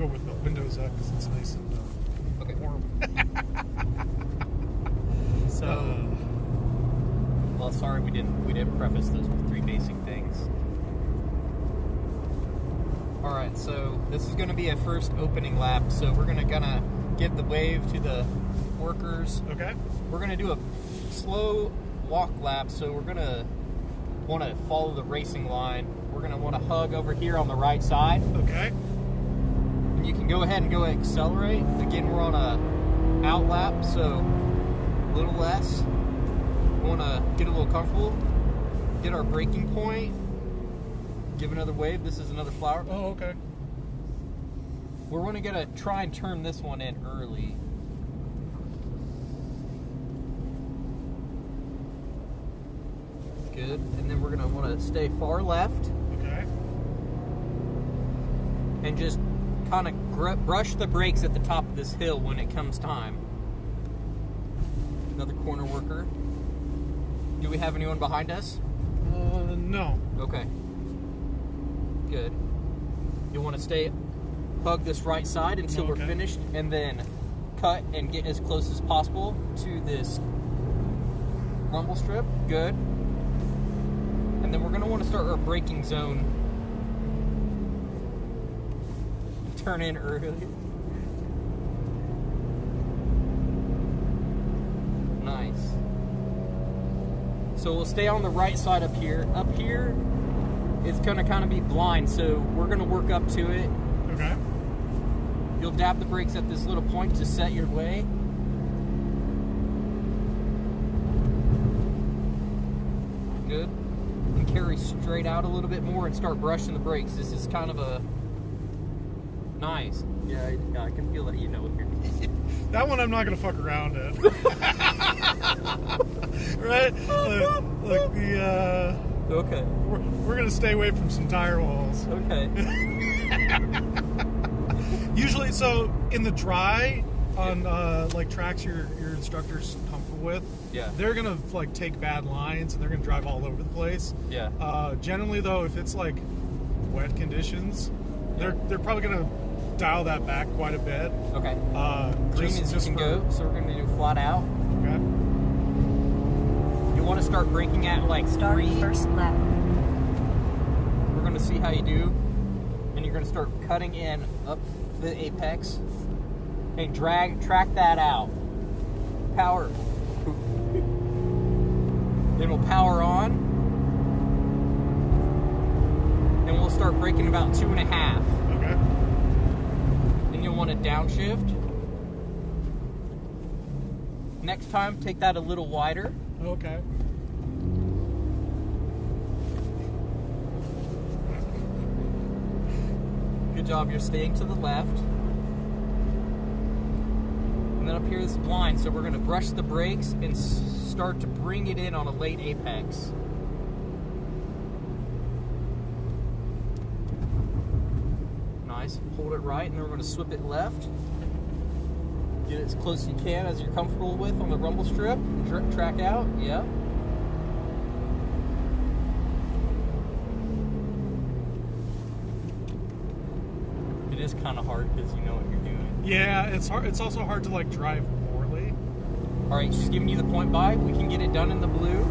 go with the windows up because it's nice and warm. So, well, sorry we didn't preface those with 3 basic things. All right, so this is going to be a first opening lap. So we're going to give the wave to the workers. Okay. We're going to do a slow walk lap. So we're going to want to follow the racing line. We're going to want to hug over here on the right side. Okay. And you can go ahead and go accelerate. Again, we're on a out lap, so a little less. We want to get a little comfortable, get our braking point, give another wave. This is another flower. Oh, okay. We're going to try and turn this one in early. Good. And then we're going to want to stay far left. Okay. And just kind of brush the brakes at the top of this hill when it comes time. Another corner worker. Do we have anyone behind us? No. Okay. Good. You want to hug this right side until we're finished, and then cut and get as close as possible to this rumble strip. Good. And then we're going to want to start our braking zone. Turn in early. Nice. So we'll stay on the right side up here. Up here, it's going to kind of be blind, so we're going to work up to it. Okay. You'll dab the brakes at this little point to set your way. Good. And carry straight out a little bit more and start brushing the brakes. This is kind of a nice. Yeah, I can feel that you know what you're doing. That one I'm not going to fuck around in. Right? Like the, okay. We're going to stay away from some tire walls. Okay. Usually, so in the dry, on like tracks your instructor's comfortable with, yeah, they're going to like take bad lines and they're going to drive all over the place. Yeah. Generally, though, if it's like wet conditions, they're probably going to dial that back quite a bit. Okay. Green is just can go, so we're going to do flat out. Okay. You want to start braking at like Start 3. First lap. We're going to see how you do, and you're going to start cutting in up the apex and track that out. Power. Then we'll power on, and we'll start braking about 2.5. Okay. You'll want to downshift. Next time, take that a little wider. Okay. Good job, you're staying to the left. And then up here is blind, so we're going to brush the brakes and start to bring it in on a late apex. Nice. Hold it right, and then we're going to swip it left. Get it as close as you can, as you're comfortable with on the rumble strip. Track out, yeah. It is kind of hard because you know what you're doing. Yeah, it's hard. It's also hard to like drive poorly. All right, she's giving you the point by. We can get it done in the blue,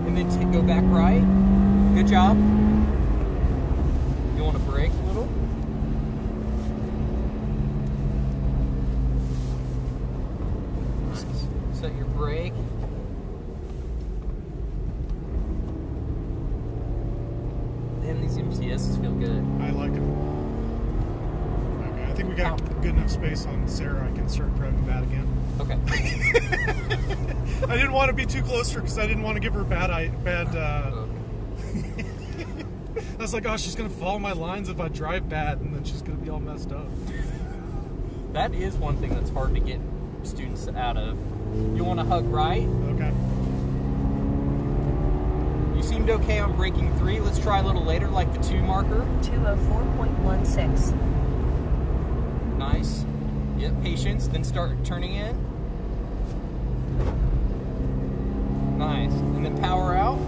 and then go back right. Good job. You want to brake a little? Set your brake. And these MCSs feel good. I like them. Okay, I think we got good enough space on Sarah. I can start driving that again. Okay. I didn't want to be too close to her because I didn't want to give her bad. I was like, oh, she's gonna follow my lines if I drive bad, and then she's gonna be all messed up. That is one thing that's hard to get students out of. You want to hug right? Okay. You seemed okay on braking 3. Let's try a little later, like the 2 marker. 204.16. Nice. Yep, patience. Then start turning in. Nice. And then power out.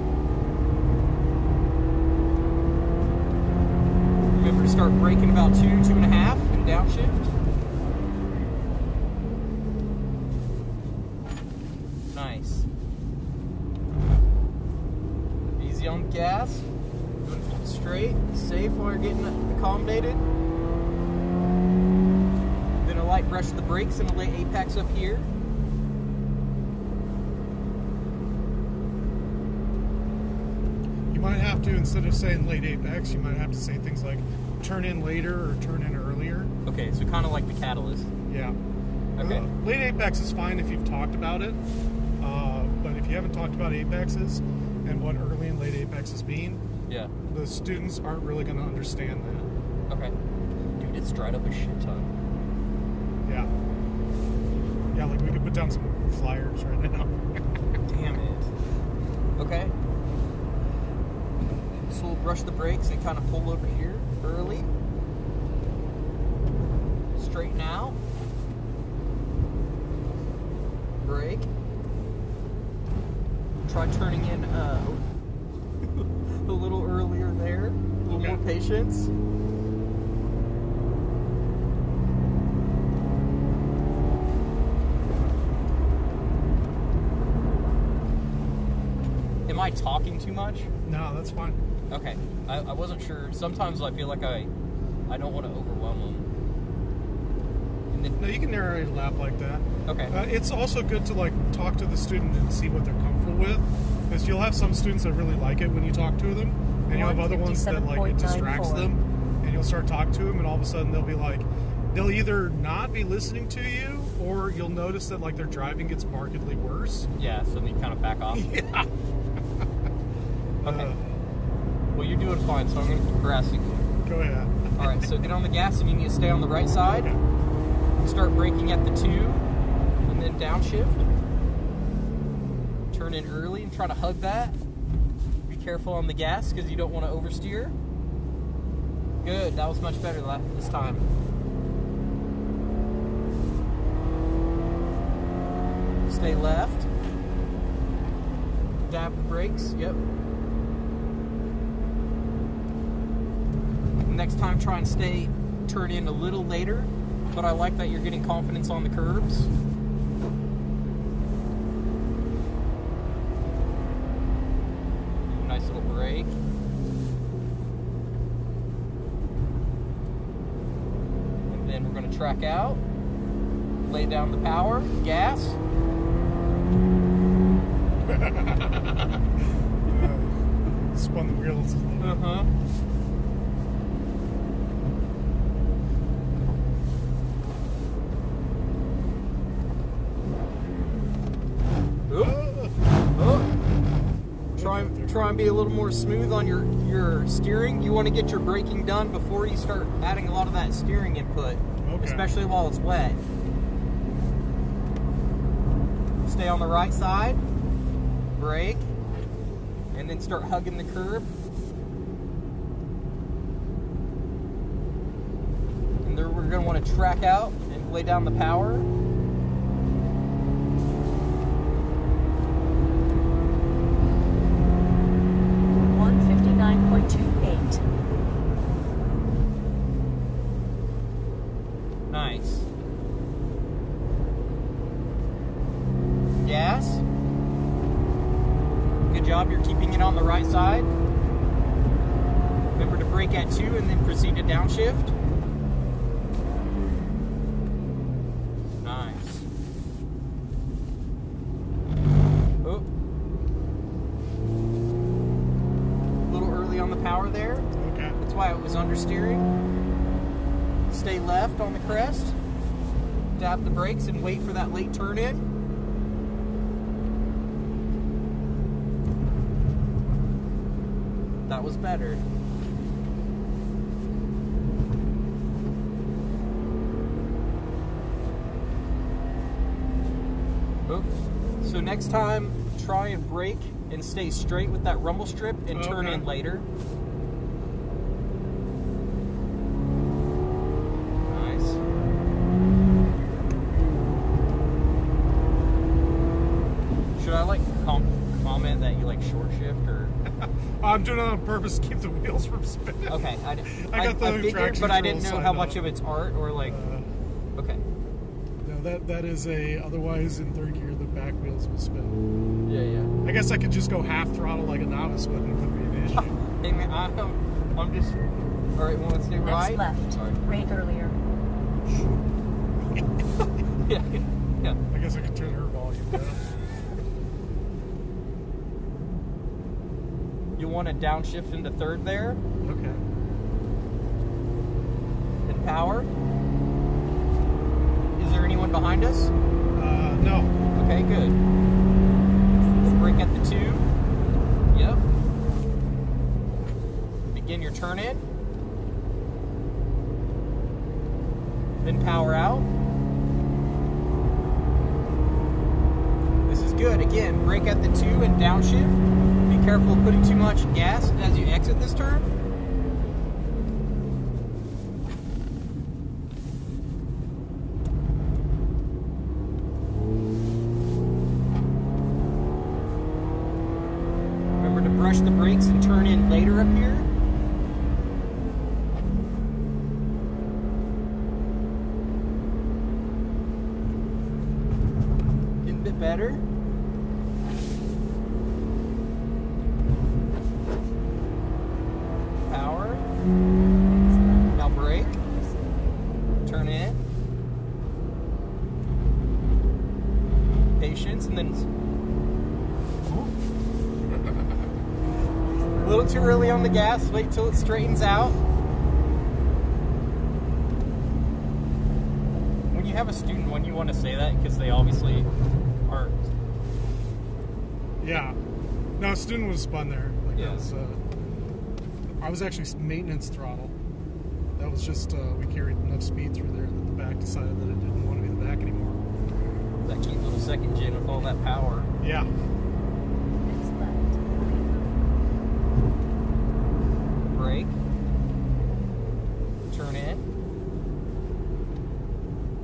Remember to start braking about 2.5. and downshift. Nice. Easy on the gas. Doing it straight, safe while you're getting accommodated. Then a light brush of the brakes and a light apex up here. You might have to, instead of saying late apex, you might have to say things like turn in later or turn in earlier. Okay, so kind of like the catalyst. Yeah. Okay. Late apex is fine if you've talked about it, but if you haven't talked about apexes and what early and late apexes mean, Yeah. the students aren't really going to understand that. Okay. Dude, it's dried up a shit ton. Yeah. Yeah, like we could put down some flyers right now. Damn it. Okay. So we'll brush the brakes and kind of pull over here early. Straighten out. Brake. Try turning in a little earlier there. A little more patience. Am I talking too much? No, that's fine. Okay, I wasn't sure. Sometimes I feel like I don't want to overwhelm them. And then, No, you can narrate a lap like that. okay. It's also good to like talk to the student and see what they're comfortable with, because you'll have some students that really like it when you talk to them, and you'll have other ones that like it distracts them, and you'll start talking to them, and all of a sudden they'll be like, they'll either not be listening to you, or you'll notice that like their driving gets markedly worse. Yeah, so then you kind of back off. Yeah. Okay. Well, you're doing fine, so I'm going to keep harassing you. Go ahead. All right, so get on the gas, and you need to stay on the right side. Start braking at the 2, and then downshift. Turn in early and try to hug that. Be careful on the gas because you don't want to oversteer. Good, that was much better this time. Stay left. Dab the brakes, yep. Next time, try and turn in a little later, but I like that you're getting confidence on the curbs. Nice little brake. And then we're going to track out, lay down the power, gas. Spun the wheels. Uh-huh. Try and be a little more smooth on your steering. You want to get your braking done before you start adding a lot of that steering input, especially while it's wet. Stay on the right side, brake, and then start hugging the curb. And then we're going to want to track out and lay down the power. 159.28. Nice. Gas. Good job, you're keeping it on the right side. Remember to brake at 2 and then proceed to downshift. Nice. Oh. A little early on the power there. Okay. That's why it was understeering. Stay left on the crest. Dab the brakes and wait for that late turn in. That was better. Oops. So next time, try and brake and stay straight with that rumble strip and turn in later. Nice. Should I like comment that you like short shift or? I'm doing it on purpose to keep the wheels from spinning. Okay, I got the figured, traction but I didn't know control how side much up. of it's art or like. Okay. No, that is a. Otherwise, in third gear, the back wheels will spin. Yeah. I guess I could just go half throttle like a novice would, and it wouldn't be an issue. Hey man, I'm just. All right, well, let's do Next right. left. Sorry. Brake earlier. Yeah. I guess I could turn her volume down. You want to downshift into third there. Okay. And power. Is there anyone behind us? No. Okay, good. We'll brake at the 2. Yep. Begin your turn in. Then power out. This is good. Again, brake at the 2 and downshift. Be careful of putting too much gas as you exit this turn. Remember to brush the brakes and turn in later up here. Getting a bit better. Power. Now brake. Turn in. Patience, and then a little too early on the gas. Wait till it straightens out. When you have a student, when you want to say that, because they obviously aren't. Yeah. No, a student was spun there. Like Yeah. that was, I was actually maintenance throttle. That was just, we carried enough speed through there that the back decided that it didn't want to be the back anymore. That cute little second gen with all that power. Yeah. Next left. Brake. Turn in.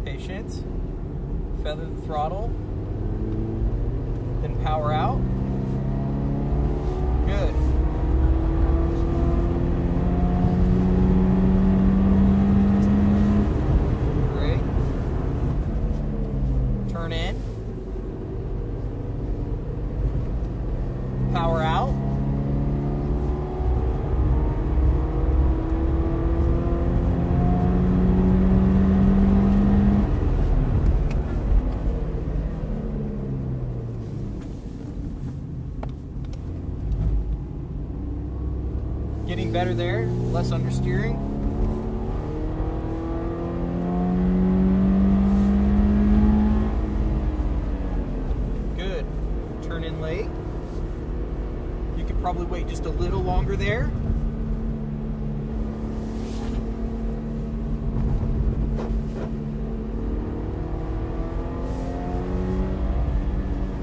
Patience. Feather the throttle. Then power out. Good. Brake. Turn in. Power out. Getting better there, less understeering. Good. Turn in late. You could probably wait just a little longer there.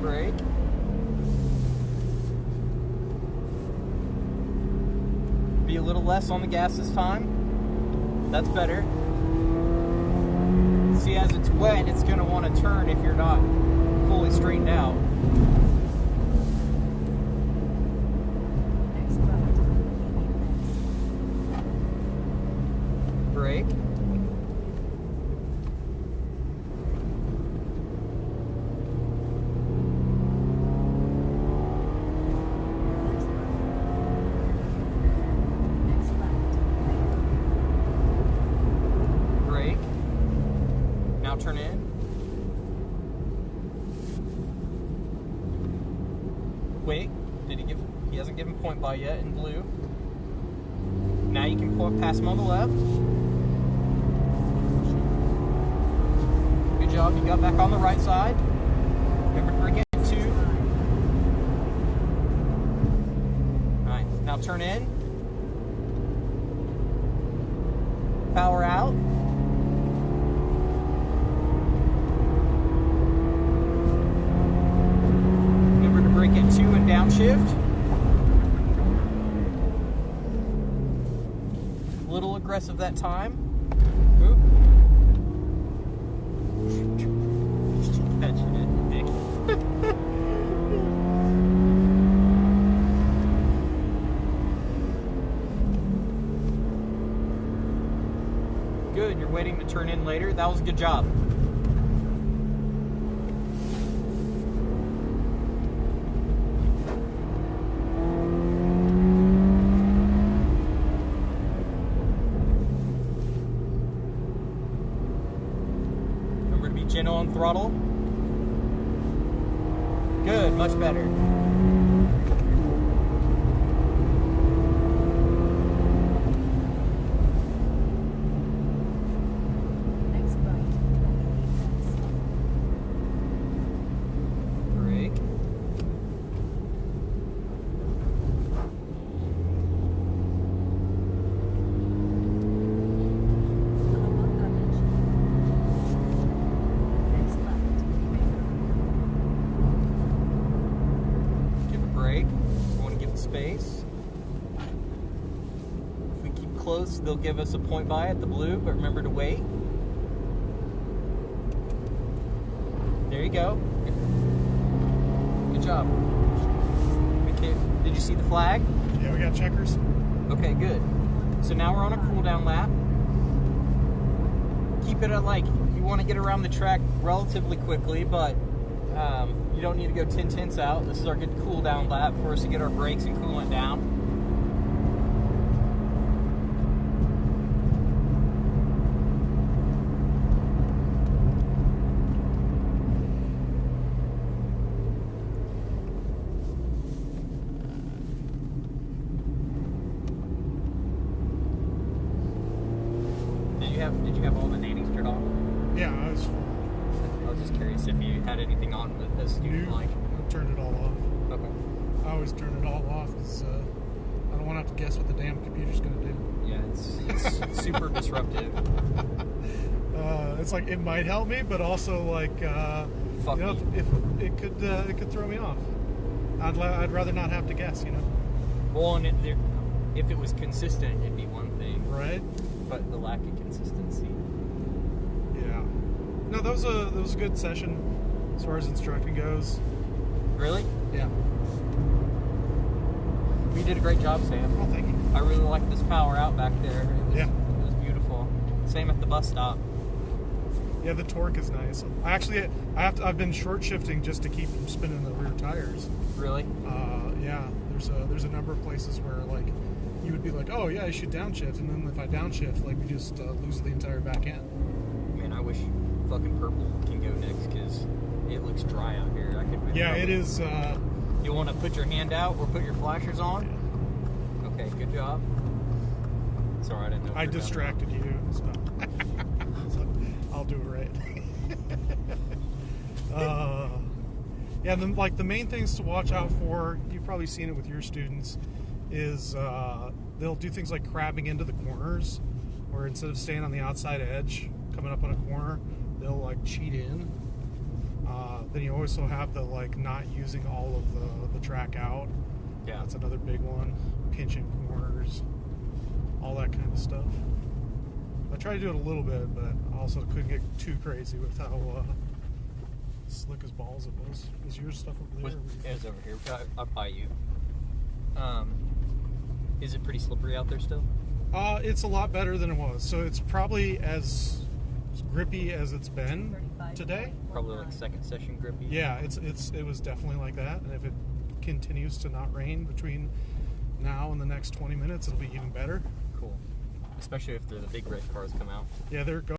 Brake. Be a little less on the gas this time. That's better. See, as it's wet, it's going to want to turn if you're not fully straightened out. Next left. Brake. Next left. Brake. Now turn in. Wait, did he give? He hasn't given point by yet in blue. Now you can pass him on the left. Good job, you got back on the right side. Remember to brake at 2. Nice. Now turn in. Power out. Remember to brake at 2 and downshift. A little aggressive that time. Oop. That's it, Dick. you're waiting to turn in later, that was a good job. Remember to be gentle on throttle. Good, much better. Space. If we keep close, they'll give us a point by at the blue, but remember to wait. There you go. Good job. Okay. Did you see the flag? Yeah, we got checkers. Okay, good. So now we're on a cool down lap. Keep it at like, you want to get around the track relatively quickly, but you don't need to go 10 tenths out. This is our good cool down lap for us to get our brakes and coolant down. Did you have all the nannies turned off? Yeah, I was just curious if you had anything on with the student like. Turned it all off. Okay. I always turn it all off because I don't want to have to guess what the damn computer's going to do. Yeah, it's super disruptive. It's like it might help me, but also like Fuck you know, me. if it could throw me off. I'd rather not have to guess, you know. Well, and if it was consistent, it'd be one thing, right? But the lack of consistency. Yeah. No, that was a good session as far as instructing goes. Really? Yeah. You did a great job, Sam. Oh, thank you. I really like this power out back there. Yeah. It was beautiful. Same at the bus stop. Yeah, the torque is nice. I've been short shifting just to keep from spinning the rear tires. Really? Yeah. There's a number of places where like you would be like, oh yeah, I should downshift, and then if I downshift, like we just lose the entire back end. Man, I wish fucking purple can go next because it looks dry out here. I could. Yeah, it is. You want to put your hand out or put your flashers on? Yeah. Okay, good job. Sorry, I didn't know. I distracted you, so. So I'll do it right. Yeah, and then like the main things to watch out for, you've probably seen it with your students, is they'll do things like crabbing into the corners, or instead of staying on the outside edge, coming up on a corner, they'll like cheat in. Then you also have the like not using all of the track out. Yeah, that's another big one. Pinching corners, all that kind of stuff. I try to do it a little bit, but I also couldn't get too crazy with how slick as balls it was. Is your stuff over there? It's over here. I'll buy you. Is it pretty slippery out there still? It's a lot better than it was. So it's probably as grippy as it's been today. Probably like second session grippy. Yeah, it was definitely like that. And if it continues to not rain between now and the next 20 minutes, it'll be even better. Cool. Especially if the big red cars come out. Yeah, they're going.